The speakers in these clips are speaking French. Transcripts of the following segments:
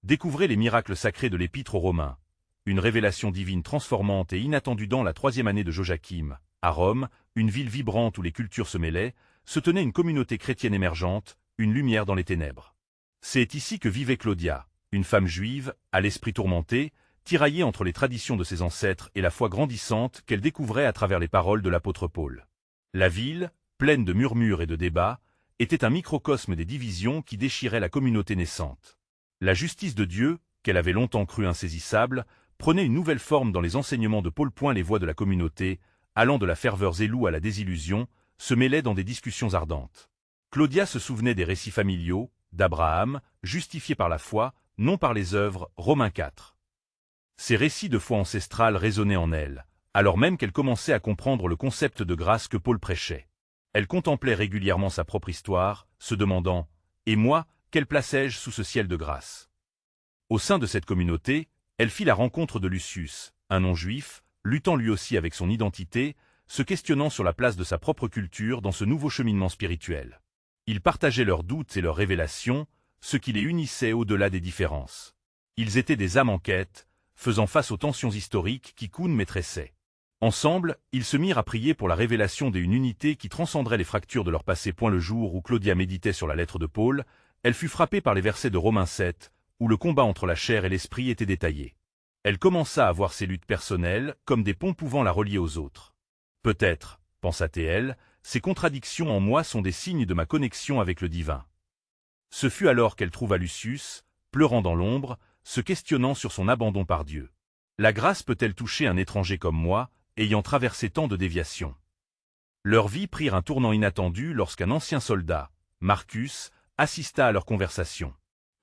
Découvrez les miracles sacrés de l'Épître aux Romains. Une révélation divine transformante et inattendue dans la 3e année de Joachim. À Rome, une ville vibrante où les cultures se mêlaient, se tenait une communauté chrétienne émergente, une lumière dans les ténèbres. C'est ici que vivait Claudia, une femme juive, à l'esprit tourmenté, tiraillée entre les traditions de ses ancêtres et la foi grandissante qu'elle découvrait à travers les paroles de l'apôtre Paul. La ville, pleine de murmures et de débats, était un microcosme des divisions qui déchiraient la communauté naissante. La justice de Dieu, qu'elle avait longtemps cru insaisissable, prenait une nouvelle forme dans les enseignements de Paul. Les voix de la communauté, allant de la ferveur zélou à la désillusion, se mêlaient dans des discussions ardentes. Claudia se souvenait des récits familiaux, d'Abraham, justifié par la foi, non par les œuvres, Romains 4. Ces récits de foi ancestrale résonnaient en elle, alors même qu'elle commençait à comprendre le concept de grâce que Paul prêchait. Elle contemplait régulièrement sa propre histoire, se demandant « Et moi, quelle place ai-je sous ce ciel de grâce ?» Au sein de cette communauté, elle fit la rencontre de Lucius, un non-juif, luttant lui aussi avec son identité, se questionnant sur la place de sa propre culture dans ce nouveau cheminement spirituel. Ils partageaient leurs doutes et leurs révélations, ce qui les unissait au-delà des différences. Ils étaient des âmes en quête, faisant face aux tensions historiques qui Kuhn maîtressait. Ensemble, ils se mirent à prier pour la révélation d'une unité qui transcenderait les fractures de leur passé. Le jour où Claudia méditait sur la lettre de Paul, elle fut frappée par les versets de Romains 7, où le combat entre la chair et l'esprit était détaillé. Elle commença à voir ses luttes personnelles comme des ponts pouvant la relier aux autres. Peut-être, pensa-t-elle, ces contradictions en moi sont des signes de ma connexion avec le divin. Ce fut alors qu'elle trouva Lucius, pleurant dans l'ombre, se questionnant sur son abandon par Dieu. La grâce peut-elle toucher un étranger comme moi, ayant traversé tant de déviations? Leurs vies prirent un tournant inattendu lorsqu'un ancien soldat, Marcus, assista à leur conversation.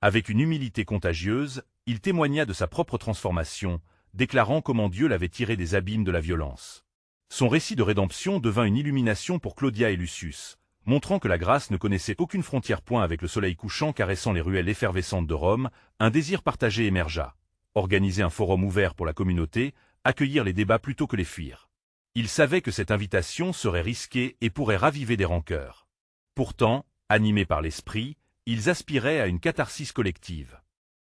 Avec une humilité contagieuse, il témoigna de sa propre transformation, déclarant comment Dieu l'avait tiré des abîmes de la violence. Son récit de rédemption devint une illumination pour Claudia et Lucius, montrant que la grâce ne connaissait aucune frontière. Avec le soleil couchant caressant les ruelles effervescentes de Rome, un désir partagé émergea. Organiser un forum ouvert pour la communauté, accueillir les débats plutôt que les fuir. Ils savaient que cette invitation serait risquée et pourrait raviver des rancœurs. Pourtant, animés par l'esprit, ils aspiraient à une catharsis collective.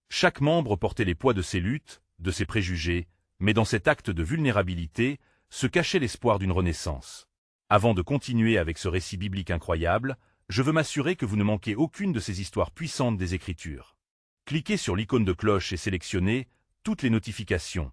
Chaque membre portait les poids de ses luttes, de ses préjugés, mais dans cet acte de vulnérabilité, se cachait l'espoir d'une renaissance. Avant de continuer avec ce récit biblique incroyable, je veux m'assurer que vous ne manquez aucune de ces histoires puissantes des Écritures. Cliquez sur l'icône de cloche et sélectionnez toutes les notifications.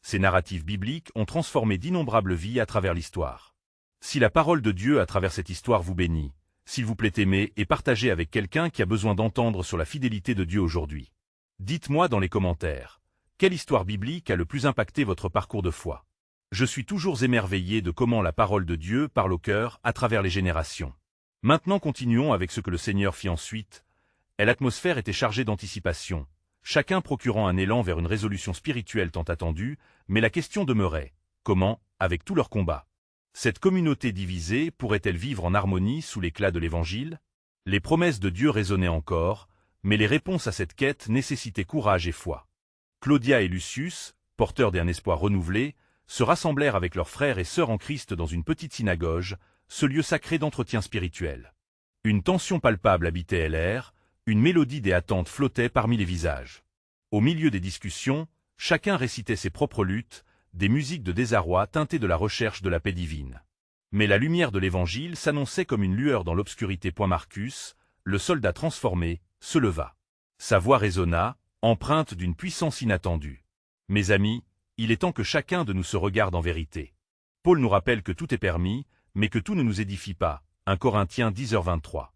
Ces narratifs bibliques ont transformé d'innombrables vies à travers l'histoire. Si la parole de Dieu à travers cette histoire vous bénit, s'il vous plaît aimez et partagez avec quelqu'un qui a besoin d'entendre sur la fidélité de Dieu aujourd'hui. Dites-moi dans les commentaires, quelle histoire biblique a le plus impacté votre parcours de foi? Je suis toujours émerveillé de comment la parole de Dieu parle au cœur à travers les générations. Maintenant continuons avec ce que le Seigneur fit ensuite. L'atmosphère était chargée d'anticipation, chacun procurant un élan vers une résolution spirituelle tant attendue, mais la question demeurait, comment, avec tout leur combat? Cette communauté divisée pourrait-elle vivre en harmonie sous l'éclat de l'Évangile? Les promesses de Dieu résonnaient encore, mais les réponses à cette quête nécessitaient courage et foi. Claudia et Lucius, porteurs d'un espoir renouvelé, se rassemblèrent avec leurs frères et sœurs en Christ dans une petite synagogue, ce lieu sacré d'entretien spirituel. Une tension palpable habitait l'air, une mélodie déhattante flottait parmi les visages. Au milieu des discussions, chacun récitait ses propres luttes, des musiques de désarroi teintées de la recherche de la paix divine. Mais la lumière de l'Évangile s'annonçait comme une lueur dans l'obscurité. Marcus, le soldat transformé, se leva. Sa voix résonna, empreinte d'une puissance inattendue. Mes amis, il est temps que chacun de nous se regarde en vérité. Paul nous rappelle que tout est permis, mais que tout ne nous édifie pas. 1 Corinthiens 10h23.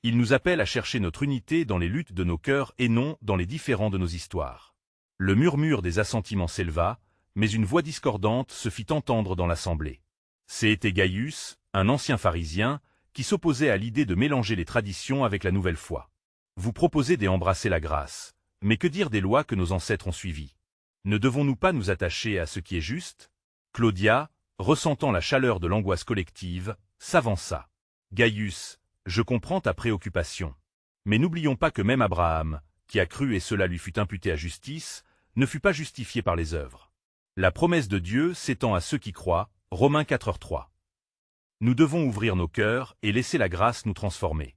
Il nous appelle à chercher notre unité dans les luttes de nos cœurs et non dans les différends de nos histoires. Le murmure des assentiments s'éleva, mais une voix discordante se fit entendre dans l'assemblée. C'était Gaius, un ancien pharisien, qui s'opposait à l'idée de mélanger les traditions avec la nouvelle foi. Vous proposez d'embrasser la grâce, mais que dire des lois que nos ancêtres ont suivies? Ne devons-nous pas nous attacher à ce qui est juste? Claudia, ressentant la chaleur de l'angoisse collective, s'avança. Gaius, je comprends ta préoccupation. Mais n'oublions pas que même Abraham, qui a cru et cela lui fut imputé à justice, ne fut pas justifié par les œuvres. La promesse de Dieu s'étend à ceux qui croient, Romains 4h3. Nous devons ouvrir nos cœurs et laisser la grâce nous transformer.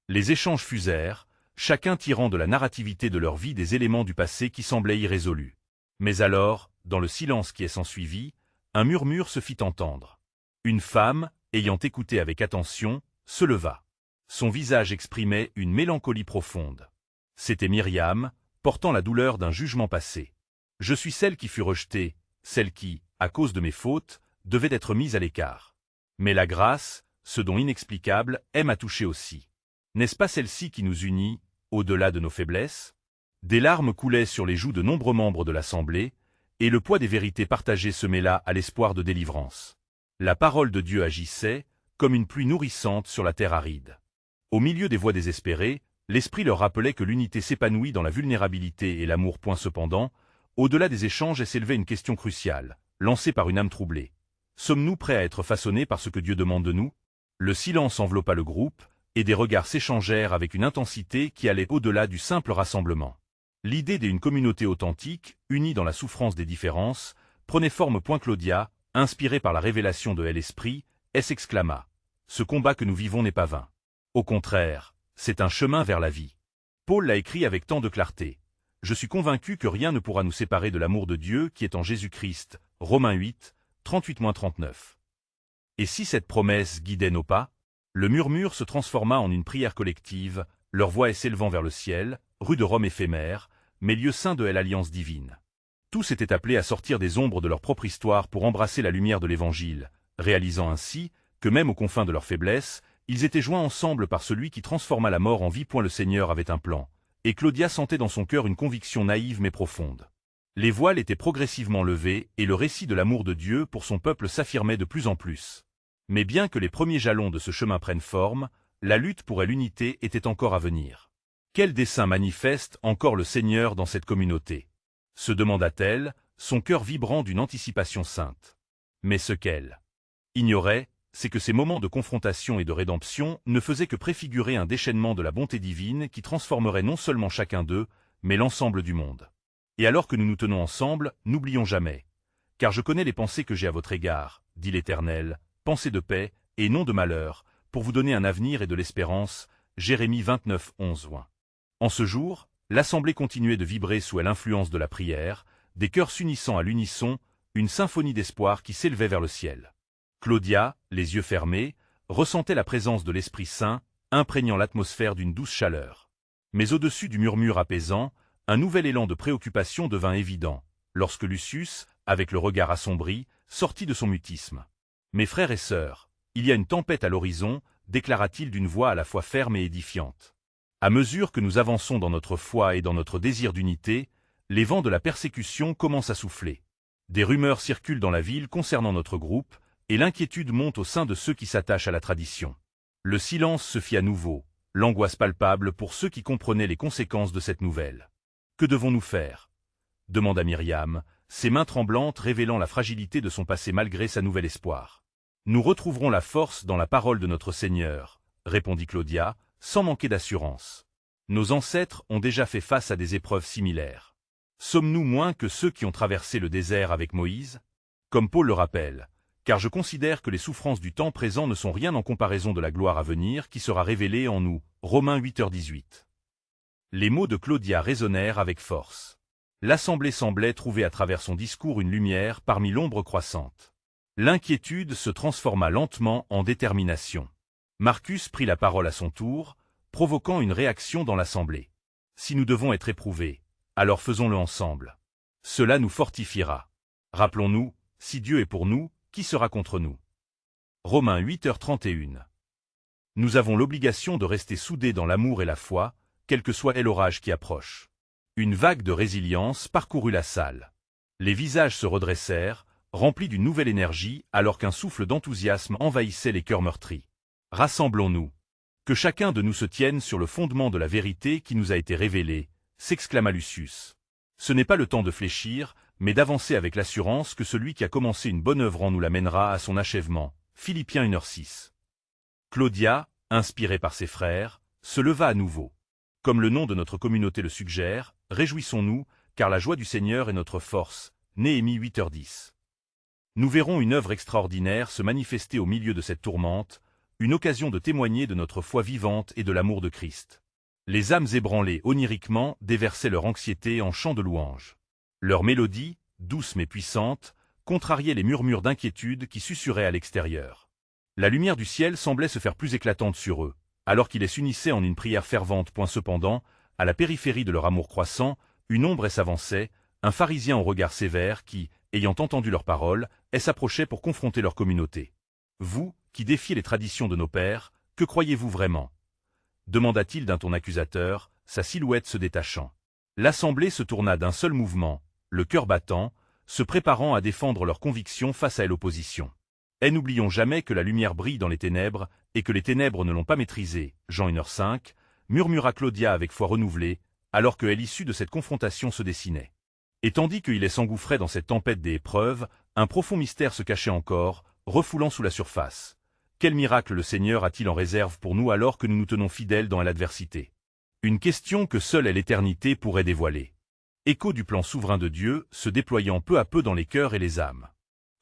Les échanges fusèrent, chacun tirant de la narrativité de leur vie des éléments du passé qui semblaient irrésolus. Mais alors, dans le silence qui s'ensuivit, un murmure se fit entendre. Une femme, ayant écouté avec attention, se leva. Son visage exprimait une mélancolie profonde. C'était Myriam, portant la douleur d'un jugement passé. « Je suis celle qui fut rejetée, celle qui, à cause de mes fautes, devait être mise à l'écart. Mais la grâce, ce don inexplicable, aime à toucher aussi. N'est-ce pas celle-ci qui nous unit, au-delà de nos faiblesses ?» Des larmes coulaient sur les joues de nombreux membres de l'Assemblée, et le poids des vérités partagées se mêla à l'espoir de délivrance. La parole de Dieu agissait, comme une pluie nourrissante sur la terre aride. Au milieu des voix désespérées, l'Esprit leur rappelait que l'unité s'épanouit dans la vulnérabilité et l'amour. Cependant, au-delà des échanges s'élevait une question cruciale, lancée par une âme troublée. Sommes-nous prêts à être façonnés par ce que Dieu demande de nous? Le silence enveloppa le groupe, et des regards s'échangèrent avec une intensité qui allait au-delà du simple rassemblement. L'idée d'une communauté authentique, unie dans la souffrance des différences, prenait forme. Claudia, inspirée par la révélation de l'Esprit, s'exclama. Ce combat que nous vivons n'est pas vain. Au contraire, c'est un chemin vers la vie. Paul l'a écrit avec tant de clarté. Je suis convaincu que rien ne pourra nous séparer de l'amour de Dieu qui est en Jésus-Christ. Romains 8, 38-39. Et si cette promesse guidait nos pas? Le murmure se transforma en une prière collective, leur voix s'élevant vers le ciel, rue de Rome éphémère, mais lieu saint de l'alliance divine. Tous étaient appelés à sortir des ombres de leur propre histoire pour embrasser la lumière de l'Évangile, réalisant ainsi que même aux confins de leur faiblesse, ils étaient joints ensemble par celui qui transforma la mort en vie. Le Seigneur avait un plan, et Claudia sentait dans son cœur une conviction naïve mais profonde. Les voiles étaient progressivement levés et le récit de l'amour de Dieu pour son peuple s'affirmait de plus en plus. Mais bien que les premiers jalons de ce chemin prennent forme, la lutte pour l'unité était encore à venir. Quel dessein manifeste encore le Seigneur dans cette communauté? Se demanda-t-elle, son cœur vibrant d'une anticipation sainte. Mais ce qu'elle ignorait, c'est que ces moments de confrontation et de rédemption ne faisaient que préfigurer un déchaînement de la bonté divine qui transformerait non seulement chacun d'eux, mais l'ensemble du monde. Et alors que nous nous tenons ensemble, n'oublions jamais. Car je connais les pensées que j'ai à votre égard, dit l'Éternel, pensées de paix, et non de malheur, pour vous donner un avenir et de l'espérance. Jérémie 29, 11-20. En ce jour, l'Assemblée continuait de vibrer sous l'influence de la prière, des cœurs s'unissant à l'unisson, une symphonie d'espoir qui s'élevait vers le ciel. Claudia, les yeux fermés, ressentait la présence de l'Esprit Saint, imprégnant l'atmosphère d'une douce chaleur. Mais au-dessus du murmure apaisant, un nouvel élan de préoccupation devint évident, lorsque Lucius, avec le regard assombri, sortit de son mutisme. « Mes frères et sœurs, il y a une tempête à l'horizon, déclara-t-il d'une voix à la fois ferme et édifiante. À mesure que nous avançons dans notre foi et dans notre désir d'unité, les vents de la persécution commencent à souffler. Des rumeurs circulent dans la ville concernant notre groupe, et l'inquiétude monte au sein de ceux qui s'attachent à la tradition. Le silence se fit à nouveau, l'angoisse palpable pour ceux qui comprenaient les conséquences de cette nouvelle. « Que devons-nous faire » demanda Myriam, ses mains tremblantes révélant la fragilité de son passé malgré sa nouvel espoir. « Nous retrouverons la force dans la parole de notre Seigneur, répondit Claudia, sans manquer d'assurance. Nos ancêtres ont déjà fait face à des épreuves similaires. Sommes-nous moins que ceux qui ont traversé le désert avec Moïse? Comme Paul le rappelle, car je considère que les souffrances du temps présent ne sont rien en comparaison de la gloire à venir qui sera révélée en nous. Romains 8h18. Les mots de Claudia résonnèrent avec force. L'Assemblée semblait trouver à travers son discours une lumière parmi l'ombre croissante. L'inquiétude se transforma lentement en détermination. Marcus prit la parole à son tour, provoquant une réaction dans l'Assemblée. Si nous devons être éprouvés, alors faisons-le ensemble. Cela nous fortifiera. Rappelons-nous, si Dieu est pour nous, qui sera contre nous? Romains 8h31. Nous avons l'obligation de rester soudés dans l'amour et la foi, quel que soit l'orage qui approche. Une vague de résilience parcourut la salle. Les visages se redressèrent, remplis d'une nouvelle énergie, alors qu'un souffle d'enthousiasme envahissait les cœurs meurtris. Rassemblons-nous. Que chacun de nous se tienne sur le fondement de la vérité qui nous a été révélée, s'exclama Lucius. Ce n'est pas le temps de fléchir, mais d'avancer avec l'assurance que celui qui a commencé une bonne œuvre en nous la mènera à son achèvement. Philippiens 1h6. Claudia, inspirée par ses frères, se leva à nouveau. Comme le nom de notre communauté le suggère, réjouissons-nous, car la joie du Seigneur est notre force. Néhémie 8h10. Nous verrons une œuvre extraordinaire se manifester au milieu de cette tourmente, une occasion de témoigner de notre foi vivante et de l'amour de Christ. Les âmes ébranlées oniriquement déversaient leur anxiété en chants de louange. Leur mélodie, douce mais puissante, contrariait les murmures d'inquiétude qui susurraient à l'extérieur. La lumière du ciel semblait se faire plus éclatante sur eux, alors qu'ils s'unissaient en une prière fervente. Cependant, à la périphérie de leur amour croissant, une ombre s'avançait, un pharisien au regard sévère qui, ayant entendu leurs paroles, s'approchait pour confronter leur communauté. « Vous, qui défiez les traditions de nos pères, que croyez-vous vraiment ?» demanda-t-il d'un ton accusateur, sa silhouette se détachant. L'assemblée se tourna d'un seul mouvement, le cœur battant, se préparant à défendre leurs convictions face à l'opposition. Et n'oublions jamais que la lumière brille dans les ténèbres, et que les ténèbres ne l'ont pas maîtrisée. Jean 1h05, murmura Claudia avec foi renouvelée, alors que l'issue de cette confrontation se dessinait. Et tandis qu'il s'engouffrait dans cette tempête des épreuves, un profond mystère se cachait encore, refoulant sous la surface. Quel miracle le Seigneur a-t-il en réserve pour nous alors que nous nous tenons fidèles dans l'adversité? Une question que seule l'éternité pourrait dévoiler. Écho du plan souverain de Dieu, se déployant peu à peu dans les cœurs et les âmes.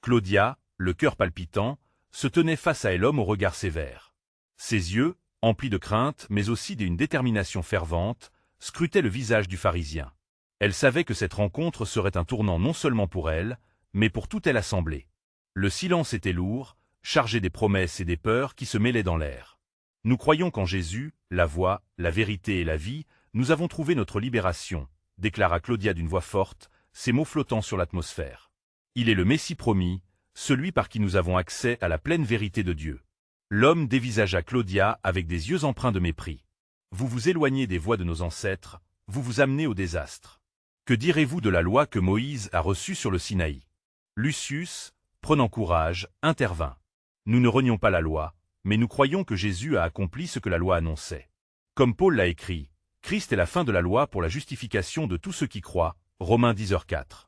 Claudia, le cœur palpitant, se tenait face à l'homme au regard sévère. Ses yeux, emplis de crainte mais aussi d'une détermination fervente, scrutaient le visage du pharisien. Elle savait que cette rencontre serait un tournant non seulement pour elle, mais pour toute l'assemblée. Le silence était lourd, chargé des promesses et des peurs qui se mêlaient dans l'air. Nous croyons qu'en Jésus, la voie, la vérité et la vie, nous avons trouvé notre libération, déclara Claudia d'une voix forte, ses mots flottant sur l'atmosphère. Il est le Messie promis, celui par qui nous avons accès à la pleine vérité de Dieu. L'homme dévisagea Claudia avec des yeux empreints de mépris. Vous vous éloignez des voies de nos ancêtres, vous vous amenez au désastre. Que direz-vous de la loi que Moïse a reçue sur le Sinaï? Lucius, prenant courage, intervint. Nous ne renions pas la loi, mais nous croyons que Jésus a accompli ce que la loi annonçait. Comme Paul l'a écrit, Christ est la fin de la loi pour la justification de tous ceux qui croient, Romains 10h4.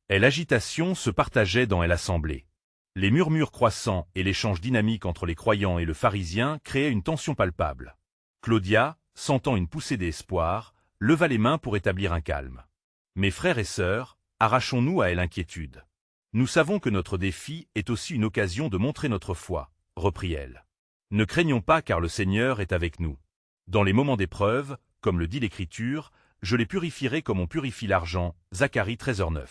Et l'agitation se partageait dans l'assemblée. Les murmures croissants et l'échange dynamique entre les croyants et le pharisien créaient une tension palpable. Claudia, sentant une poussée d'espoir, leva les mains pour établir un calme. Mes frères et sœurs, arrachons-nous à l'inquiétude. Nous savons que notre défi est aussi une occasion de montrer notre foi, reprit-elle. Ne craignons pas car le Seigneur est avec nous. Dans les moments d'épreuve, comme le dit l'Écriture, je les purifierai comme on purifie l'argent, Zacharie 13h9.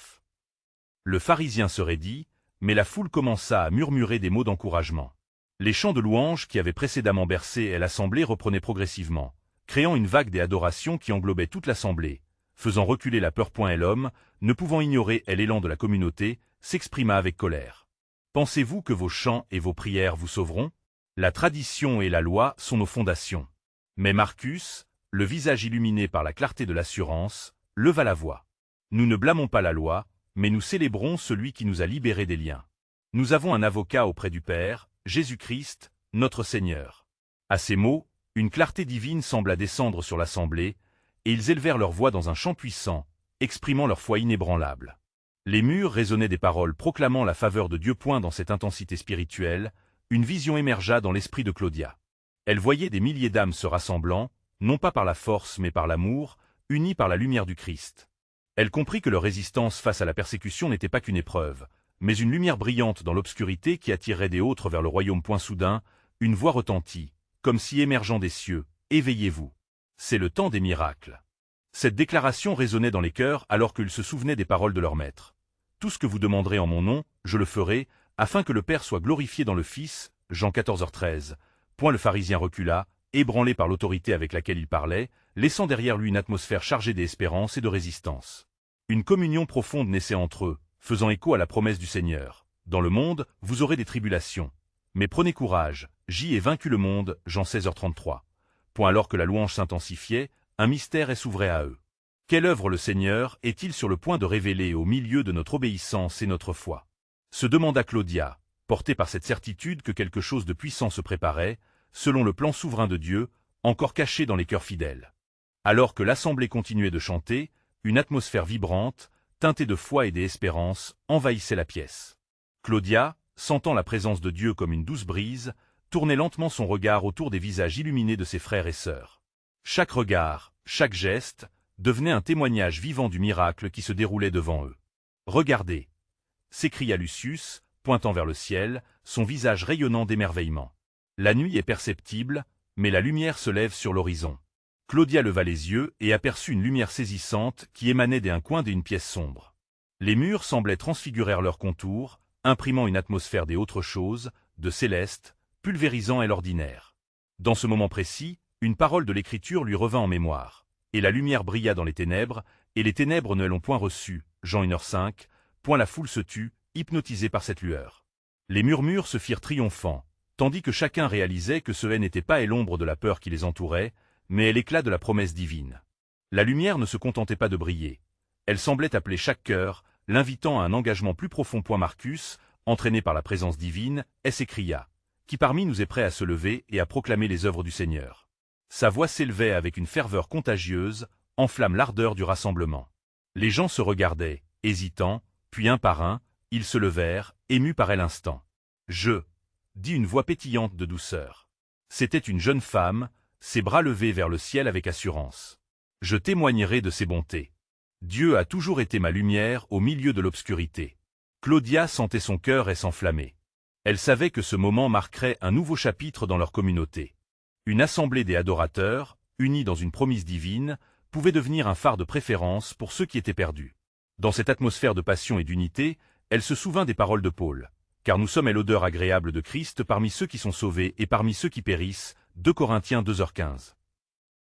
Le pharisien se raidit, mais la foule commença à murmurer des mots d'encouragement. Les chants de louange qui avaient précédemment bercé l'assemblée reprenaient progressivement, créant une vague d'adoration qui englobait toute l'assemblée, faisant reculer la peur. L'homme, ne pouvant ignorer l'élan de la communauté, s'exprima avec colère. Pensez-vous que vos chants et vos prières vous sauveront? La tradition et la loi sont nos fondations. Mais Marcus, le visage illuminé par la clarté de l'assurance, leva la voix. Nous ne blâmons pas la loi, mais nous célébrons celui qui nous a libérés des liens. Nous avons un avocat auprès du Père, Jésus-Christ, notre Seigneur. À ces mots, une clarté divine sembla descendre sur l'assemblée, et ils élevèrent leur voix dans un chant puissant, exprimant leur foi inébranlable. Les murs résonnaient des paroles proclamant la faveur de Dieu. Dans cette intensité spirituelle, une vision émergea dans l'esprit de Claudia. Elle voyait des milliers d'âmes se rassemblant, non pas par la force mais par l'amour, unies par la lumière du Christ. Elle comprit que leur résistance face à la persécution n'était pas qu'une épreuve, mais une lumière brillante dans l'obscurité qui attirerait des autres vers le royaume. Soudain, une voix retentit, comme si émergeant des cieux, « Éveillez-vous. C'est le temps des miracles. » Cette déclaration résonnait dans les cœurs alors qu'ils se souvenaient des paroles de leur maître. « Tout ce que vous demanderez en mon nom, je le ferai, afin que le Père soit glorifié dans le Fils. » Jean 14h13. Le pharisien recula, ébranlé par l'autorité avec laquelle il parlait, laissant derrière lui une atmosphère chargée d'espérance et de résistance. Une communion profonde naissait entre eux, faisant écho à la promesse du Seigneur. « Dans le monde, vous aurez des tribulations. Mais prenez courage, j'y ai vaincu le monde. » Jean 16h33. Alors que la louange s'intensifiait, un mystère s'ouvrait à eux. Quelle œuvre le Seigneur est-il sur le point de révéler au milieu de notre obéissance et notre foi? Se demanda Claudia, portée par cette certitude que quelque chose de puissant se préparait, selon le plan souverain de Dieu, encore caché dans les cœurs fidèles. Alors que l'assemblée continuait de chanter, une atmosphère vibrante, teintée de foi et d'espérance, envahissait la pièce. Claudia, sentant la présence de Dieu comme une douce brise, tournait lentement son regard autour des visages illuminés de ses frères et sœurs. Chaque regard, chaque geste, devenait un témoignage vivant du miracle qui se déroulait devant eux. « Regardez !» s'écria Lucius, pointant vers le ciel, son visage rayonnant d'émerveillement. La nuit est perceptible, mais la lumière se lève sur l'horizon. Claudia leva les yeux et aperçut une lumière saisissante qui émanait d'un coin d'une pièce sombre. Les murs semblaient transfigurer leurs contours, imprimant une atmosphère des autres choses, de céleste, pulvérisant et l'ordinaire. Dans ce moment précis, une parole de l'Écriture lui revint en mémoire. Et la lumière brilla dans les ténèbres, et les ténèbres ne l'ont point reçue. Jean 1h5, point la foule se tut, hypnotisée par cette lueur. Les murmures se firent triomphants, tandis que chacun réalisait que ce n'était pas l'ombre de la peur qui les entourait, mais l'éclat de la promesse divine. La lumière ne se contentait pas de briller. Elle semblait appeler chaque cœur, l'invitant à un engagement plus profond. Marcus, entraîné par la présence divine, s'écria. Qui parmi nous est prêt à se lever et à proclamer les œuvres du Seigneur? Sa voix s'élevait avec une ferveur contagieuse, enflamme l'ardeur du rassemblement. Les gens se regardaient, hésitants, puis un par un, ils se levèrent, émus par l'instant. Je, dit une voix pétillante de douceur. C'était une jeune femme, ses bras levés vers le ciel avec assurance. Je témoignerai de ses bontés. Dieu a toujours été ma lumière au milieu de l'obscurité. Claudia sentait son cœur s'enflammer. Elle savait que ce moment marquerait un nouveau chapitre dans leur communauté. Une assemblée des adorateurs, unis dans une promise divine, pouvait devenir un phare de préférence pour ceux qui étaient perdus. Dans cette atmosphère de passion et d'unité, elle se souvint des paroles de Paul. Car nous sommes l'odeur agréable de Christ parmi ceux qui sont sauvés et parmi ceux qui périssent. 2 Corinthiens 2h15.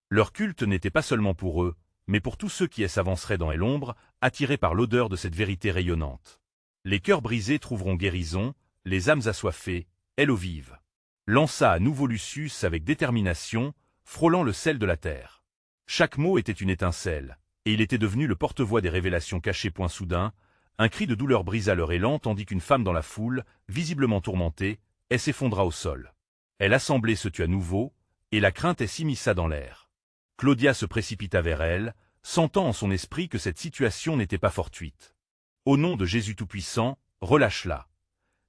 Leur culte n'était pas seulement pour eux, mais pour tous ceux qui s'avanceraient dans l'ombre, attirés par l'odeur de cette vérité rayonnante. Les cœurs brisés trouveront guérison, les âmes assoiffées, eau vive. Lança à nouveau Lucius avec détermination, frôlant le sel de la terre. Chaque mot était une étincelle, et il était devenu le porte-voix des révélations cachées. Soudain, un cri de douleur brisa leur élan tandis qu'une femme dans la foule, visiblement tourmentée, s'effondra au sol. Elle assemblée se tut à nouveau, et la crainte s'immisça dans l'air. Claudia se précipita vers elle, sentant en son esprit que cette situation n'était pas fortuite. « Au nom de Jésus Tout-Puissant, relâche-la !»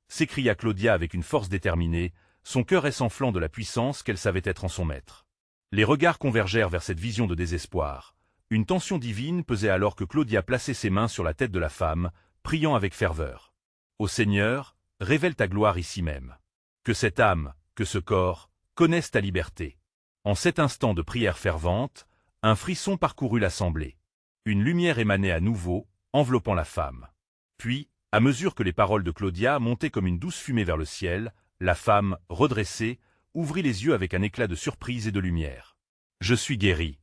s'écria Claudia avec une force déterminée, son cœur s'enflant de la puissance qu'elle savait être en son maître. Les regards convergèrent vers cette vision de désespoir. Une tension divine pesait alors que Claudia plaçait ses mains sur la tête de la femme, priant avec ferveur. « Ô Seigneur, révèle ta gloire ici même. Que cette âme, que ce corps, connaissent ta liberté. » En cet instant de prière fervente, un frisson parcourut l'assemblée. Une lumière émanait à nouveau, enveloppant la femme. Puis, à mesure que les paroles de Claudia montaient comme une douce fumée vers le ciel, la femme, redressée, ouvrit les yeux avec un éclat de surprise et de lumière. « Je suis guérie !»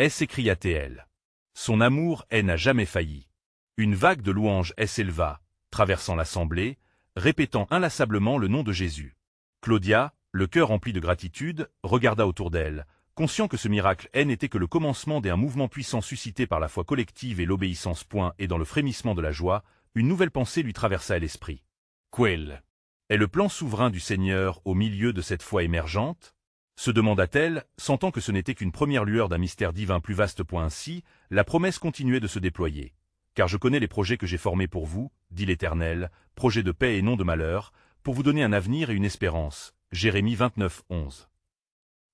s'écria-t-elle. Son amour n'a jamais failli. Une vague de louanges s'éleva, traversant l'assemblée, répétant inlassablement le nom de Jésus. Claudia, le cœur rempli de gratitude, regarda autour d'elle, conscient que ce miracle n'était que le commencement d'un mouvement puissant suscité par la foi collective et l'obéissance. Et dans le frémissement de la joie, une nouvelle pensée lui traversa l'esprit. Quel est le plan souverain du Seigneur au milieu de cette foi émergente? Se demanda-t-elle, sentant que ce n'était qu'une première lueur d'un mystère divin plus vaste. Ainsi, la promesse continuait de se déployer. « Car je connais les projets que j'ai formés pour vous, dit l'Éternel, projets de paix et non de malheur, pour vous donner un avenir et une espérance. » Jérémie 29:11.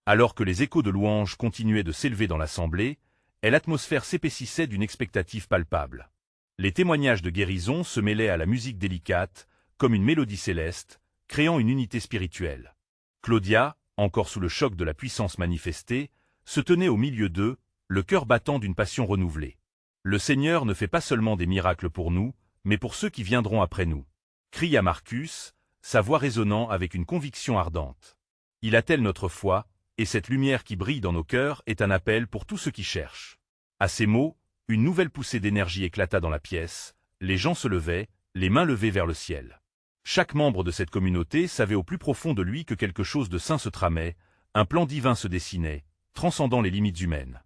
Alors que les échos de louanges continuaient de s'élever dans l'assemblée, l'atmosphère s'épaississait d'une expectative palpable. Les témoignages de guérison se mêlaient à la musique délicate, comme une mélodie céleste, créant une unité spirituelle. Claudia, encore sous le choc de la puissance manifestée, se tenait au milieu d'eux, le cœur battant d'une passion renouvelée. Le Seigneur ne fait pas seulement des miracles pour nous, mais pour ceux qui viendront après nous. Cria Marcus, sa voix résonnant avec une conviction ardente. Il attelle notre foi, et cette lumière qui brille dans nos cœurs est un appel pour tous ceux qui cherchent. À ces mots, une nouvelle poussée d'énergie éclata dans la pièce, les gens se levaient, les mains levées vers le ciel. Chaque membre de cette communauté savait au plus profond de lui que quelque chose de saint se tramait, un plan divin se dessinait, transcendant les limites humaines.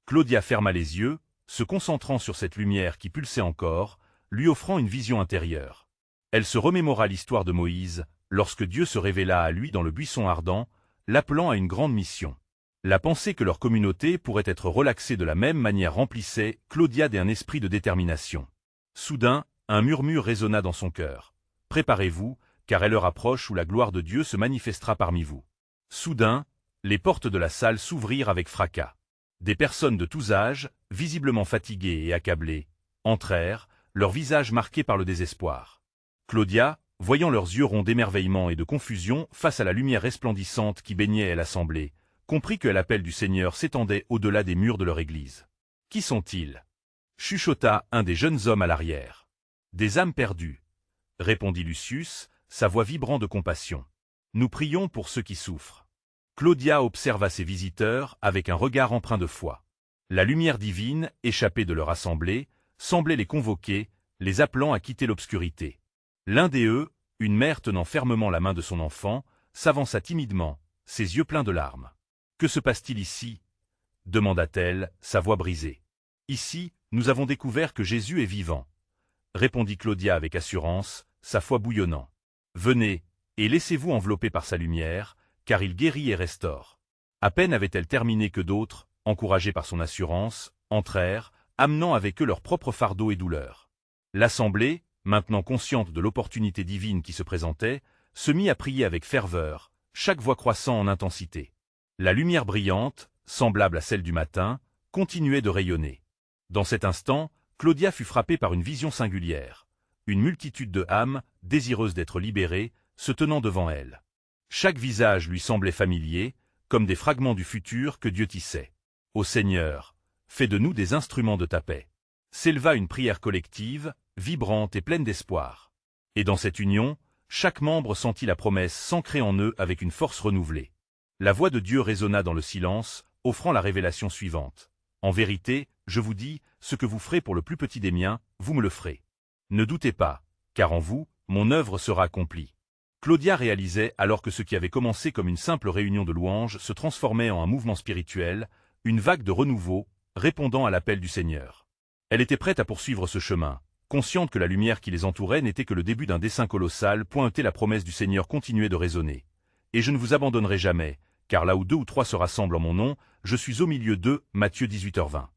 Claudia ferma les yeux, se concentrant sur cette lumière qui pulsait encore, lui offrant une vision intérieure. Elle se remémora l'histoire de Moïse, lorsque Dieu se révéla à lui dans le buisson ardent, l'appelant à une grande mission. La pensée que leur communauté pourrait être relaxée de la même manière remplissait Claudia d'un esprit de détermination. Soudain, un murmure résonna dans son cœur. « Préparez-vous, car l'heure approche où la gloire de Dieu se manifestera parmi vous. » Soudain, les portes de la salle s'ouvrirent avec fracas. Des personnes de tous âges, visiblement fatiguées et accablées, entrèrent, leurs visages marqués par le désespoir. Claudia, voyant leurs yeux ronds d'émerveillement et de confusion face à la lumière resplendissante qui baignait l'assemblée, comprit que l'appel du Seigneur s'étendait au-delà des murs de leur église. « Qui sont-ils » chuchota un des jeunes hommes à l'arrière. « Des âmes perdues » répondit Lucius, sa voix vibrant de compassion. « Nous prions pour ceux qui souffrent. » Claudia observa ses visiteurs avec un regard empreint de foi. La lumière divine, échappée de leur assemblée, semblait les convoquer, les appelant à quitter l'obscurité. L'un d'eux, une mère tenant fermement la main de son enfant, s'avança timidement, ses yeux pleins de larmes. « Que se passe-t-il ici » demanda-t-elle, sa voix brisée. « Ici, nous avons découvert que Jésus est vivant » répondit Claudia avec assurance, sa foi bouillonnant. « Venez, et laissez-vous envelopper par sa lumière, car il guérit et restaure. » À peine avait-elle terminé que d'autres, encouragés par son assurance, entrèrent, amenant avec eux leurs propres fardeaux et douleurs. L'assemblée, maintenant consciente de l'opportunité divine qui se présentait, se mit à prier avec ferveur, chaque voix croissant en intensité. La lumière brillante, semblable à celle du matin, continuait de rayonner. Dans cet instant, Claudia fut frappée par une vision singulière. Une multitude de âmes, désireuses d'être libérées, se tenant devant elle. Chaque visage lui semblait familier, comme des fragments du futur que Dieu tissait. « Ô Seigneur, fais de nous des instruments de ta paix. » S'éleva une prière collective, vibrante et pleine d'espoir. Et dans cette union, chaque membre sentit la promesse s'ancrer en eux avec une force renouvelée. La voix de Dieu résonna dans le silence, offrant la révélation suivante. « En vérité, je vous dis, ce que vous ferez pour le plus petit des miens, vous me le ferez. Ne doutez pas, car en vous, mon œuvre sera accomplie. » Claudia réalisait alors que ce qui avait commencé comme une simple réunion de louanges se transformait en un mouvement spirituel, une vague de renouveau, répondant à l'appel du Seigneur. Elle était prête à poursuivre ce chemin, consciente que la lumière qui les entourait n'était que le début d'un dessein colossal, pointé la promesse du Seigneur continuait de résonner. « Et je ne vous abandonnerai jamais, car là où 2 ou 3 se rassemblent en mon nom, je suis au milieu d'eux. » Matthieu 18h20.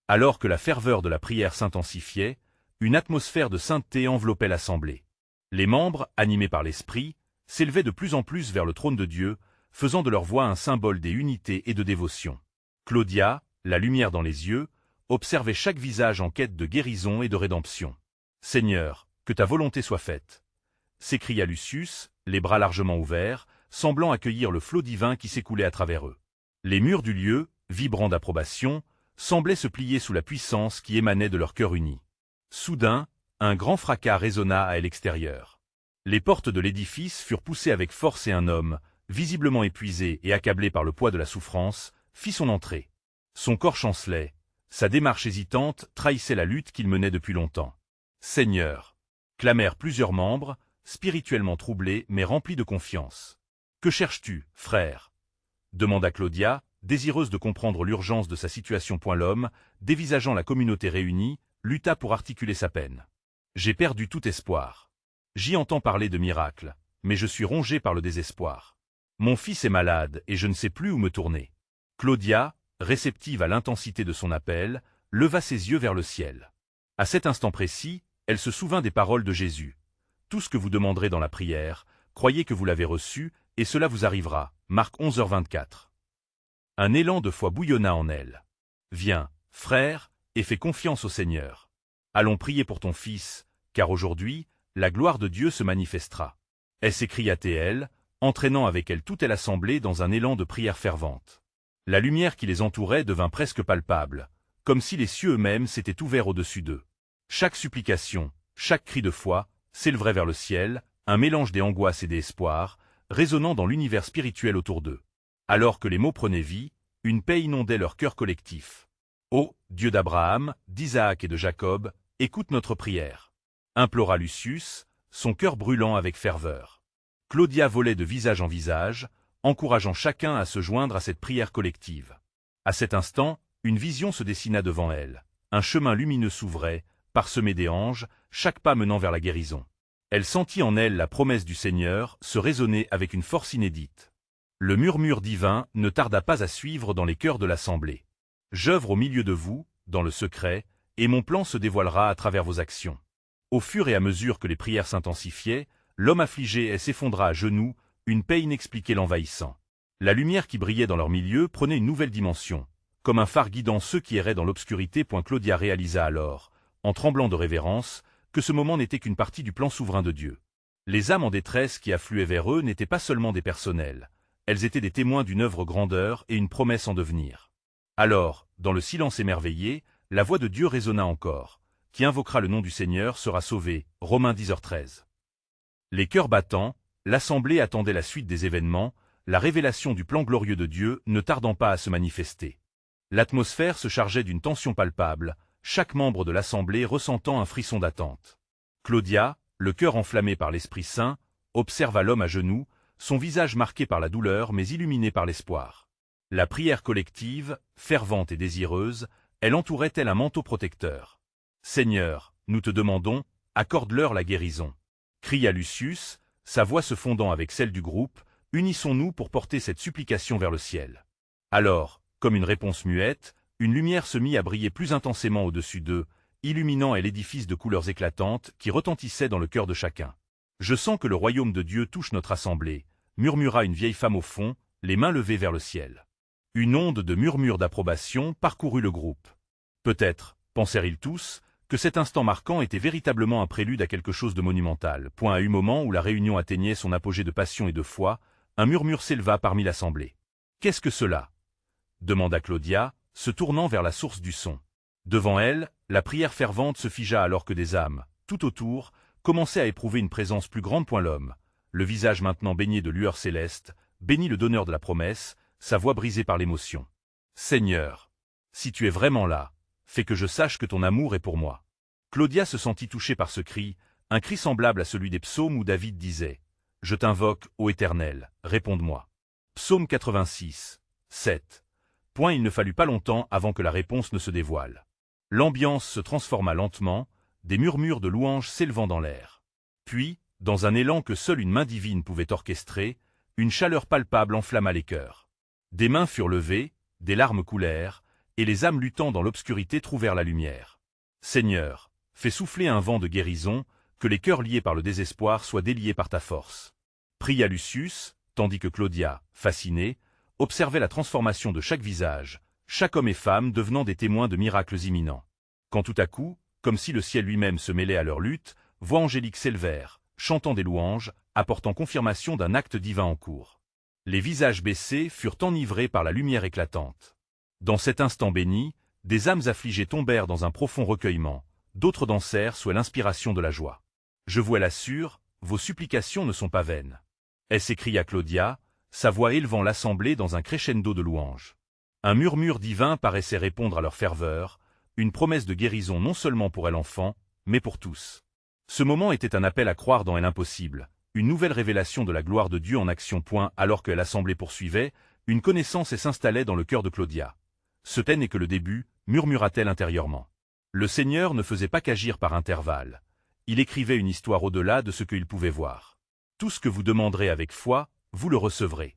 Alors que la ferveur de la prière s'intensifiait, une atmosphère de sainteté enveloppait l'assemblée. Les membres, animés par l'Esprit, s'élevaient de plus en plus vers le trône de Dieu, faisant de leur voix un symbole des unités et de dévotion. Claudia, la lumière dans les yeux, observait chaque visage en quête de guérison et de rédemption. « Seigneur, que ta volonté soit faite » s'écria Lucius, les bras largement ouverts, semblant accueillir le flot divin qui s'écoulait à travers eux. Les murs du lieu, vibrants d'approbation, semblaient se plier sous la puissance qui émanait de leur cœur uni. Soudain, un grand fracas résonna à l'extérieur. Les portes de l'édifice furent poussées avec force et un homme, visiblement épuisé et accablé par le poids de la souffrance, fit son entrée. Son corps chancelait, sa démarche hésitante trahissait la lutte qu'il menait depuis longtemps. « Seigneur » clamèrent plusieurs membres, spirituellement troublés mais remplis de confiance. « Que cherches-tu, frère » demanda Claudia, désireuse de comprendre l'urgence de sa situation. L'homme, dévisageant la communauté réunie, lutta pour articuler sa peine. « J'ai perdu tout espoir. J'y entends parler de miracles, mais je suis rongé par le désespoir. Mon fils est malade et je ne sais plus où me tourner. » Claudia, réceptive à l'intensité de son appel, leva ses yeux vers le ciel. À cet instant précis, elle se souvint des paroles de Jésus. « Tout ce que vous demanderez dans la prière, croyez que vous l'avez reçu, et cela vous arrivera. » Marc 11h24. Un élan de foi bouillonna en elle. « Viens, frère, et fais confiance au Seigneur. Allons prier pour ton fils, car aujourd'hui, la gloire de Dieu se manifestera. » Elle s'écria-t-elle, entraînant avec elle toute l'assemblée dans un élan de prière fervente. La lumière qui les entourait devint presque palpable, comme si les cieux eux-mêmes s'étaient ouverts au-dessus d'eux. Chaque supplication, chaque cri de foi, s'élevait vers le ciel, un mélange des angoisses et des espoirs, résonnant dans l'univers spirituel autour d'eux. Alors que les mots prenaient vie, une paix inondait leur cœur collectif. « Ô Dieu d'Abraham, d'Isaac et de Jacob, écoute notre prière » implora Lucius, son cœur brûlant avec ferveur. Claudia volait de visage en visage, encourageant chacun à se joindre à cette prière collective. À cet instant, une vision se dessina devant elle. Un chemin lumineux s'ouvrait, parsemé des anges, chaque pas menant vers la guérison. Elle sentit en elle la promesse du Seigneur se résonner avec une force inédite. Le murmure divin ne tarda pas à suivre dans les cœurs de l'assemblée. « J'œuvre au milieu de vous, dans le secret, et mon plan se dévoilera à travers vos actions. » Au fur et à mesure que les prières s'intensifiaient, l'homme affligé s'effondra à genoux, une paix inexpliquée l'envahissant. La lumière qui brillait dans leur milieu prenait une nouvelle dimension, comme un phare guidant ceux qui erraient dans l'obscurité. Claudia réalisa alors, en tremblant de révérence, que ce moment n'était qu'une partie du plan souverain de Dieu. Les âmes en détresse qui affluaient vers eux n'étaient pas seulement des personnels, elles étaient des témoins d'une œuvre grandeur et une promesse en devenir. Alors, dans le silence émerveillé, la voix de Dieu résonna encore. Qui invoquera le nom du Seigneur sera sauvé. Romains 10h13. Les cœurs battants, l'assemblée attendait la suite des événements, la révélation du plan glorieux de Dieu ne tardant pas à se manifester. L'atmosphère se chargeait d'une tension palpable, chaque membre de l'assemblée ressentant un frisson d'attente. Claudia, le cœur enflammé par l'Esprit Saint, observa l'homme à genoux, son visage marqué par la douleur mais illuminé par l'espoir. La prière collective, fervente et désireuse, elle entourait tel un manteau protecteur. « Seigneur, nous te demandons, accorde-leur la guérison. » Cria Lucius, sa voix se fondant avec celle du groupe, « Unissons-nous pour porter cette supplication vers le ciel. » Alors, comme une réponse muette, une lumière se mit à briller plus intensément au-dessus d'eux, illuminant l'édifice de couleurs éclatantes qui retentissait dans le cœur de chacun. « Je sens que le royaume de Dieu touche notre assemblée », murmura une vieille femme au fond, les mains levées vers le ciel. Une onde de murmures d'approbation parcourut le groupe. Peut-être, pensèrent-ils tous, que cet instant marquant était véritablement un prélude à quelque chose de monumental. À un moment où la réunion atteignait son apogée de passion et de foi, un murmure s'éleva parmi l'assemblée. « Qu'est-ce que cela ?» demanda Claudia, se tournant vers la source du son. Devant elle, la prière fervente se figea alors que des âmes, tout autour, commençaient à éprouver une présence plus grande. L'homme, le visage maintenant baigné de lueur céleste, bénit le donneur de la promesse, sa voix brisée par l'émotion. « Seigneur, si tu es vraiment là, fais que je sache que ton amour est pour moi. » Claudia se sentit touchée par ce cri, un cri semblable à celui des psaumes où David disait « Je t'invoque, ô Éternel, réponde-moi. » Psaume 86, 7. Il ne fallut pas longtemps avant que la réponse ne se dévoile. L'ambiance se transforma lentement, des murmures de louanges s'élevant dans l'air. Puis, dans un élan que seule une main divine pouvait orchestrer, une chaleur palpable enflamma les cœurs. Des mains furent levées, des larmes coulèrent, et les âmes luttant dans l'obscurité trouvèrent la lumière. Seigneur, fais souffler un vent de guérison, que les cœurs liés par le désespoir soient déliés par ta force. Pria Lucius, tandis que Claudia, fascinée, observait la transformation de chaque visage, chaque homme et femme devenant des témoins de miracles imminents. Quand tout à coup, comme si le ciel lui-même se mêlait à leur lutte, voix angéliques s'élevèrent, chantant des louanges, apportant confirmation d'un acte divin en cours. Les visages baissés furent enivrés par la lumière éclatante. Dans cet instant béni, des âmes affligées tombèrent dans un profond recueillement, d'autres dansèrent sous l'inspiration de la joie. « Je vous l'assure, vos supplications ne sont pas vaines. » s'écria Claudia, sa voix élevant l'assemblée dans un crescendo de louanges. Un murmure divin paraissait répondre à leur ferveur, une promesse de guérison non seulement pour elle enfant, mais pour tous. Ce moment était un appel à croire dans l'impossible, une nouvelle révélation de la gloire de Dieu en action. Alors que l'assemblée poursuivait, une connaissance s'installait dans le cœur de Claudia. « Ce n'est que le début », murmura-t-elle intérieurement. Le Seigneur ne faisait pas qu'agir par intervalles. Il écrivait une histoire au-delà de ce qu'il pouvait voir. « Tout ce que vous demanderez avec foi, vous le recevrez. »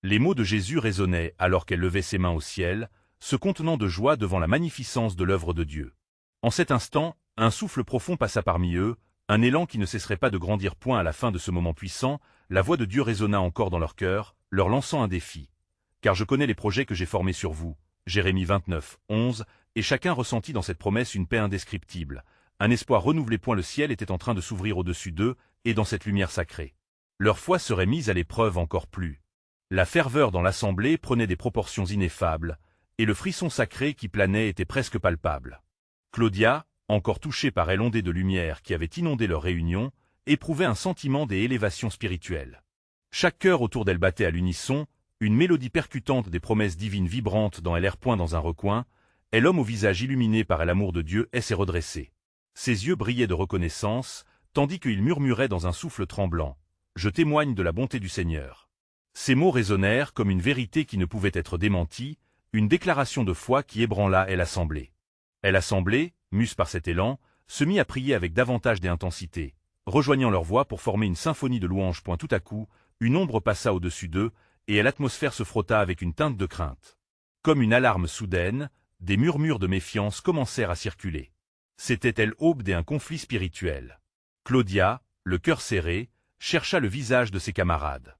Les mots de Jésus résonnaient alors qu'elle levait ses mains au ciel, se contenant de joie devant la magnificence de l'œuvre de Dieu. En cet instant, un souffle profond passa parmi eux, un élan qui ne cesserait pas de grandir. À la fin de ce moment puissant, la voix de Dieu résonna encore dans leur cœur, leur lançant un défi. « Car je connais les projets que j'ai formés sur vous. » Jérémie 29, 11, et chacun ressentit dans cette promesse une paix indescriptible, un espoir renouvelé. Le ciel était en train de s'ouvrir au-dessus d'eux, et dans cette lumière sacrée. Leur foi serait mise à l'épreuve encore plus. La ferveur dans l'assemblée prenait des proportions ineffables, et le frisson sacré qui planait était presque palpable. Claudia, encore touchée par l'ondée de lumière qui avait inondé leur réunion, éprouvait un sentiment d'élévation spirituelle. Chaque cœur autour d'elle battait à l'unisson, une mélodie percutante des promesses divines vibrantes dans l'air. Dans un recoin, et l'homme au visage illuminé par l'amour de Dieu s'est redressé. Ses yeux brillaient de reconnaissance, tandis qu'il murmurait dans un souffle tremblant. « Je témoigne de la bonté du Seigneur. » Ces mots résonnèrent comme une vérité qui ne pouvait être démentie, une déclaration de foi qui ébranla l'assemblée. L'assemblée, muse par cet élan, se mit à prier avec davantage d'intensité, rejoignant leur voix pour former une symphonie de louanges. Tout à coup, une ombre passa au-dessus d'eux, et l'atmosphère se frotta avec une teinte de crainte. Comme une alarme soudaine, des murmures de méfiance commencèrent à circuler. C'était l'aube d'un conflit spirituel. Claudia, le cœur serré, chercha le visage de ses camarades.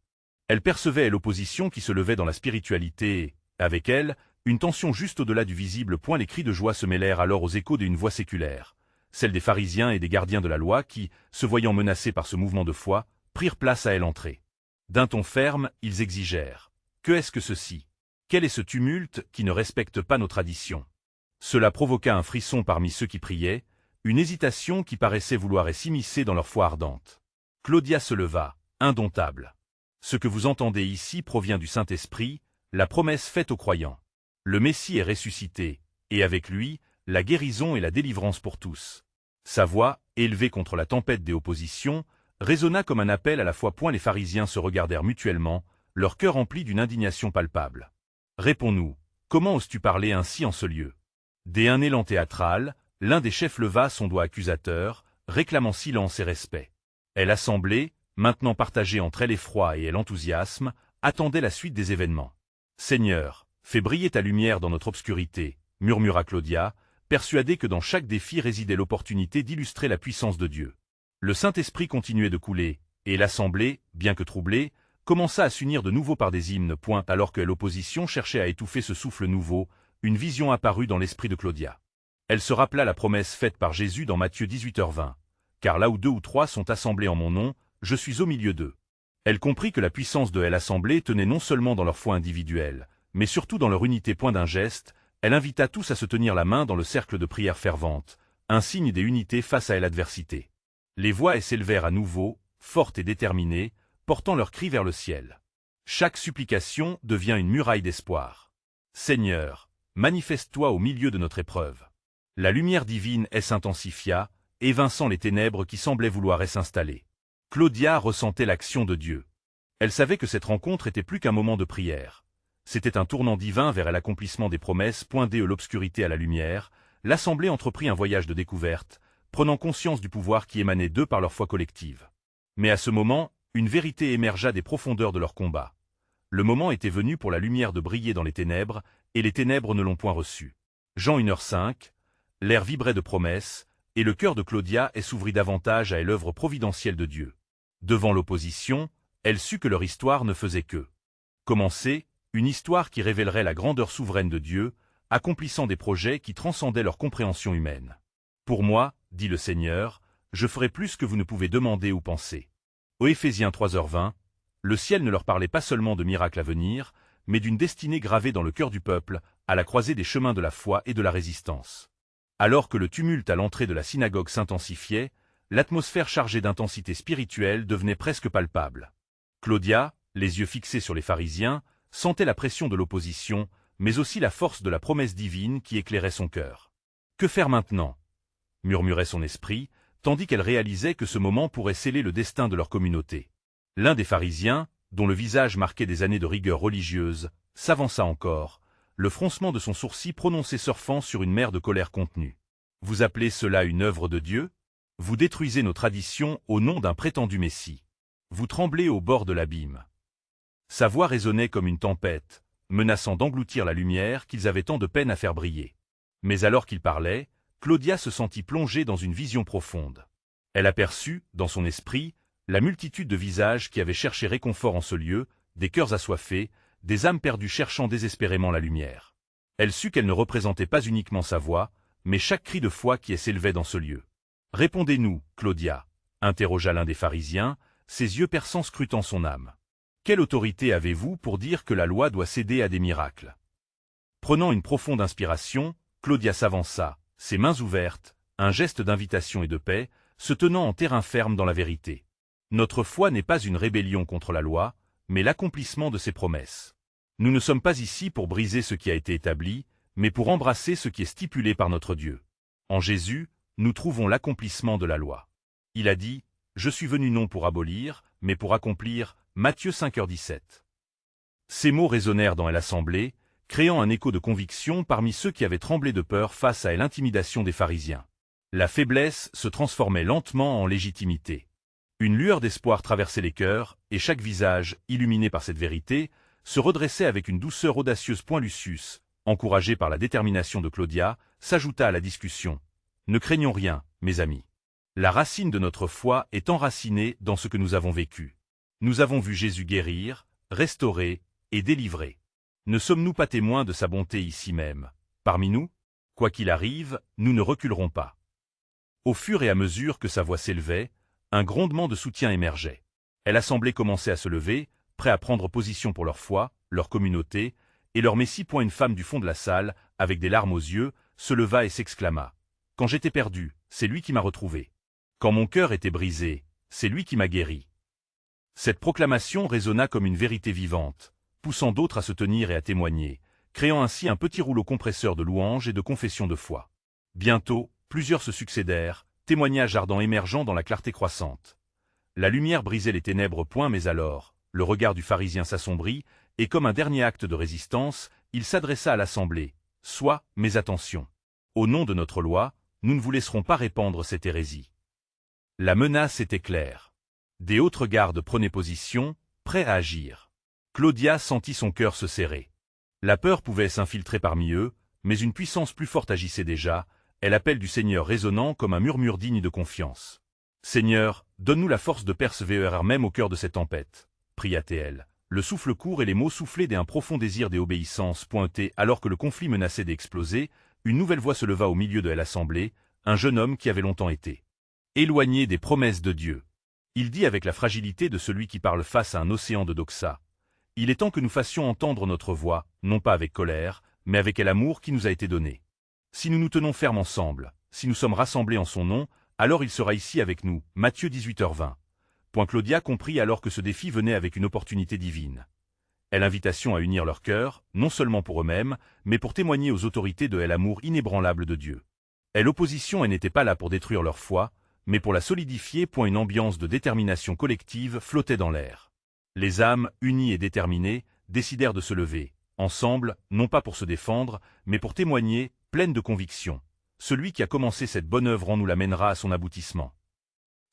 Elle percevait l'opposition qui se levait dans la spiritualité et, avec elle, une tension juste au-delà du visible. Les cris de joie se mêlèrent alors aux échos d'une voix séculaire, celle des pharisiens et des gardiens de la loi qui, se voyant menacés par ce mouvement de foi, prirent place à l'entrée. D'un ton ferme, ils exigèrent Que est-ce que ceci? Quel est ce tumulte qui ne respecte pas nos traditions? Cela provoqua un frisson parmi ceux qui priaient, une hésitation qui paraissait vouloir s'immiscer dans leur foi ardente. Claudia se leva, indomptable. Ce que vous entendez ici provient du Saint-Esprit, la promesse faite aux croyants. Le Messie est ressuscité, et avec lui, la guérison et la délivrance pour tous. Sa voix, élevée contre la tempête des oppositions, résonna comme un appel à la fois. Les pharisiens se regardèrent mutuellement, leur cœur empli d'une indignation palpable. Réponds-nous, comment oses-tu parler ainsi en ce lieu? Dès un élan théâtral, l'un des chefs leva son doigt accusateur, réclamant silence et respect. Et l'assemblée, maintenant partagée entre elle effroi et elle enthousiasme, attendait la suite des événements. « Seigneur, fais briller ta lumière dans notre obscurité », murmura Claudia, persuadée que dans chaque défi résidait l'opportunité d'illustrer la puissance de Dieu. Le Saint-Esprit continuait de couler, et l'assemblée, bien que troublée, commença à s'unir de nouveau par des hymnes. Alors que l'opposition cherchait à étouffer ce souffle nouveau, une vision apparut dans l'esprit de Claudia. Elle se rappela la promesse faite par Jésus dans Matthieu 18h20. « Car là où 2 ou 3 sont assemblés en mon nom, je suis au milieu d'eux. » Elle comprit que la puissance de l'assemblée tenait non seulement dans leur foi individuelle, mais surtout dans leur unité. D'un geste, elle invita tous à se tenir la main dans le cercle de prière fervente, un signe des unités face à l'adversité. Les voix s'élevèrent à nouveau, fortes et déterminées, portant leurs cris vers le ciel. Chaque supplication devient une muraille d'espoir. « Seigneur, manifeste-toi au milieu de notre épreuve. » La lumière divine s'intensifia, évinçant les ténèbres qui semblaient vouloir s'installer. Claudia ressentait l'action de Dieu. Elle savait que cette rencontre était plus qu'un moment de prière. C'était un tournant divin vers l'accomplissement des promesses. Dès l'obscurité à la lumière, l'assemblée entreprit un voyage de découverte, prenant conscience du pouvoir qui émanait d'eux par leur foi collective. Mais à ce moment, une vérité émergea des profondeurs de leur combat. Le moment était venu pour la lumière de briller dans les ténèbres, et les ténèbres ne l'ont point reçue. Jean 1h05, l'air vibrait de promesses, et le cœur de Claudia s'ouvrit davantage à l'œuvre providentielle de Dieu. Devant l'opposition, elle sut que leur histoire ne faisait que commencer, une histoire qui révélerait la grandeur souveraine de Dieu, accomplissant des projets qui transcendaient leur compréhension humaine. « Pour moi, dit le Seigneur, je ferai plus que vous ne pouvez demander ou penser. » Aux Éphésiens 3h20, le ciel ne leur parlait pas seulement de miracles à venir, mais d'une destinée gravée dans le cœur du peuple, à la croisée des chemins de la foi et de la résistance. Alors que le tumulte à l'entrée de la synagogue s'intensifiait, l'atmosphère chargée d'intensité spirituelle devenait presque palpable. Claudia, les yeux fixés sur les pharisiens, sentait la pression de l'opposition, mais aussi la force de la promesse divine qui éclairait son cœur. « Que faire maintenant » murmurait son esprit, tandis qu'elle réalisait que ce moment pourrait sceller le destin de leur communauté. L'un des pharisiens, dont le visage marquait des années de rigueur religieuse, s'avança encore, le froncement de son sourcil prononcé surfant sur une mer de colère contenue. « Vous appelez cela une œuvre de Dieu? Vous détruisez nos traditions au nom d'un prétendu Messie. Vous tremblez au bord de l'abîme. » Sa voix résonnait comme une tempête, menaçant d'engloutir la lumière qu'ils avaient tant de peine à faire briller. Mais alors qu'il parlait, Claudia se sentit plongée dans une vision profonde. Elle aperçut, dans son esprit, la multitude de visages qui avaient cherché réconfort en ce lieu, des cœurs assoiffés, des âmes perdues cherchant désespérément la lumière. Elle sut qu'elle ne représentait pas uniquement sa voix, mais chaque cri de foi qui s'élevait dans ce lieu. « Répondez-nous, Claudia » interrogea l'un des pharisiens, ses yeux perçants scrutant son âme. « Quelle autorité avez-vous pour dire que la loi doit céder à des miracles ?» Prenant une profonde inspiration, Claudia s'avança, ses mains ouvertes, un geste d'invitation et de paix, se tenant en terrain ferme dans la vérité. Notre foi n'est pas une rébellion contre la loi, mais l'accomplissement de ses promesses. Nous ne sommes pas ici pour briser ce qui a été établi, mais pour embrasser ce qui est stipulé par notre Dieu. En Jésus, nous trouvons l'accomplissement de la loi. Il a dit, « Je suis venu non pour abolir, mais pour accomplir » Matthieu 5h17. Ces mots résonnèrent dans l'assemblée, créant un écho de conviction parmi ceux qui avaient tremblé de peur face à l'intimidation des pharisiens. La faiblesse se transformait lentement en légitimité. Une lueur d'espoir traversait les cœurs, et chaque visage, illuminé par cette vérité, se redressait avec une douceur audacieuse. Lucius, encouragé par la détermination de Claudia, s'ajouta à la discussion. « Ne craignons rien, mes amis. La racine de notre foi est enracinée dans ce que nous avons vécu. Nous avons vu Jésus guérir, restaurer et délivrer. Ne sommes-nous pas témoins de sa bonté ici même, parmi nous? Quoi qu'il arrive, nous ne reculerons pas. » Au fur et à mesure que sa voix s'élevait, un grondement de soutien émergeait. L'assemblée commençait à se lever, prêt à prendre position pour leur foi, leur communauté, et leur Messie. Une femme du fond de la salle, avec des larmes aux yeux, se leva et s'exclama. Quand j'étais perdu, c'est lui qui m'a retrouvé. Quand mon cœur était brisé, c'est lui qui m'a guéri. Cette proclamation résonna comme une vérité vivante, poussant d'autres à se tenir et à témoigner, créant ainsi un petit rouleau compresseur de louanges et de confessions de foi. Bientôt, plusieurs se succédèrent, témoignages ardents émergeant dans la clarté croissante. La lumière brisait les ténèbres. Mais alors, le regard du pharisien s'assombrit, et comme un dernier acte de résistance, il s'adressa à l'assemblée. « Sois, mais attention. Au nom de notre loi, nous ne vous laisserons pas répandre cette hérésie. » La menace était claire. Des hautes gardes prenaient position, prêts à agir. Claudia sentit son cœur se serrer. La peur pouvait s'infiltrer parmi eux, mais une puissance plus forte agissait déjà, et l'appel du Seigneur résonnant comme un murmure digne de confiance. « Seigneur, donne-nous la force de persévérer même au cœur de cette tempête, » pria-t-elle. Le souffle court et les mots soufflés d'un profond désir d'obéissance. Alors que le conflit menaçait d'exploser, une nouvelle voix se leva au milieu de l'assemblée, un jeune homme qui avait longtemps été éloigné des promesses de Dieu. Il dit avec la fragilité de celui qui parle face à un océan de doxa. Il est temps que nous fassions entendre notre voix, non pas avec colère, mais avec l'amour qui nous a été donné. Si nous nous tenons fermes ensemble, si nous sommes rassemblés en son nom, alors il sera ici avec nous. Matthieu 18h20. Claudia comprit alors que ce défi venait avec une opportunité divine. L'invitation à unir leur cœur, non seulement pour eux-mêmes, mais pour témoigner aux autorités de l'amour inébranlable de Dieu. L'opposition n'était pas là pour détruire leur foi, mais pour la solidifier. Une ambiance de détermination collective flottait dans l'air. Les âmes, unies et déterminées, décidèrent de se lever, ensemble, non pas pour se défendre, mais pour témoigner, pleines de conviction. Celui qui a commencé cette bonne œuvre en nous l'amènera à son aboutissement.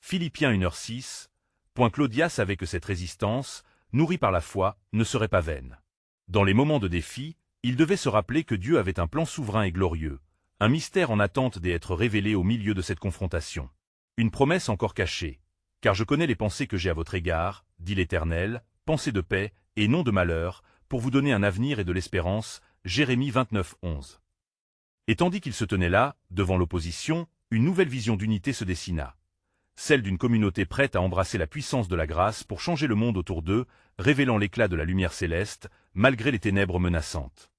Philippiens 1h06. Claudia savait que cette résistance, nourrie par la foi, ne serait pas vaine. Dans les moments de défi, il devait se rappeler que Dieu avait un plan souverain et glorieux, un mystère en attente d'être révélé au milieu de cette confrontation. Une promesse encore cachée. « Car je connais les pensées que j'ai à votre égard, dit l'Éternel, pensées de paix et non de malheur, pour vous donner un avenir et de l'espérance. » Jérémie 29:11. Et tandis qu'il se tenait là, devant l'opposition, une nouvelle vision d'unité se dessina. Celle d'une communauté prête à embrasser la puissance de la grâce pour changer le monde autour d'eux, révélant l'éclat de la lumière céleste, malgré les ténèbres menaçantes.